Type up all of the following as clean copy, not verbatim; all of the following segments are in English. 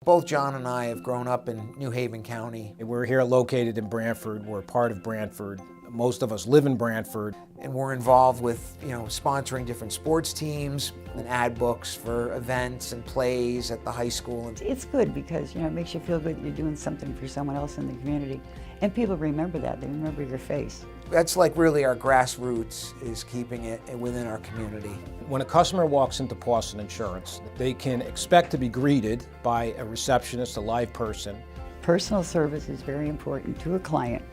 Both John and I have grown up in New Haven County. We're here located in Brantford. We're part of Brantford. Most of us live in Brantford. And we're involved with, sponsoring different sports teams and ad books for events and plays at the high school. It's good because, it makes you feel good that you're doing something for someone else in the community. And people remember that. They remember your face. That's like really our grassroots, is keeping it within our community. When a customer walks into Pawson Insurance, they can expect to be greeted by a receptionist, a live person. Personal service is very important to a client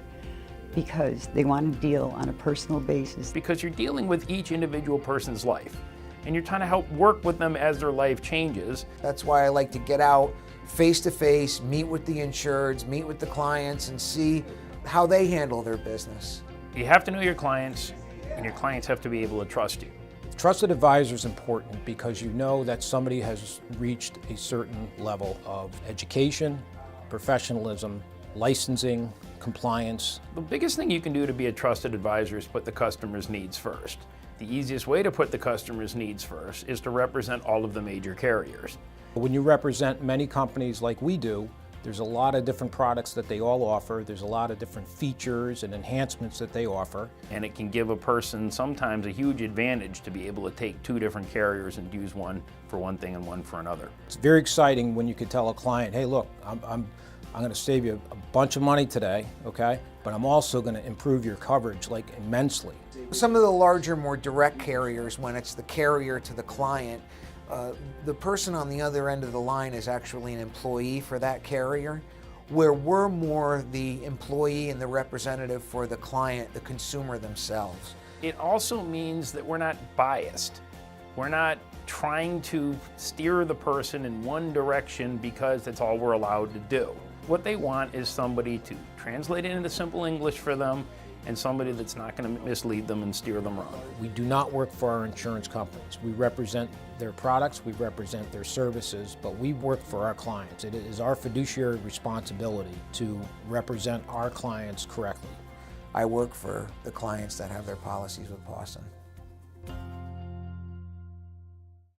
because they want to deal on a personal basis. Because you're dealing with each individual person's life, and you're trying to help work with them as their life changes. That's why I like to get out face to face, meet with the insureds, meet with the clients, and see how they handle their business. You have to know your clients, and your clients have to be able to trust you. Trusted advisor is important because you know that somebody has reached a certain level of education, professionalism, licensing, compliance. The biggest thing you can do to be a trusted advisor is put the customer's needs first. The easiest way to put the customer's needs first is to represent all of the major carriers. When you represent many companies like we do, there's a lot of different products that they all offer. There's a lot of different features and enhancements that they offer. And it can give a person sometimes a huge advantage to be able to take two different carriers and use one for one thing and one for another. It's very exciting when you could tell a client, hey look, I'm going to save you a bunch of money today, okay? But I'm also going to improve your coverage like immensely. Some of the larger, more direct carriers, when it's the carrier to the client, the person on the other end of the line is actually an employee for that carrier, where we're more the employee and the representative for the client, the consumer themselves. It also means that we're not biased. We're not trying to steer the person in one direction because that's all we're allowed to do. What they want is somebody to translate it into simple English for them, and somebody that's not going to mislead them and steer them wrong. We do not work for our insurance companies. We represent their products, we represent their services, but we work for our clients. It is our fiduciary responsibility to represent our clients correctly. I work for the clients that have their policies with Pawson.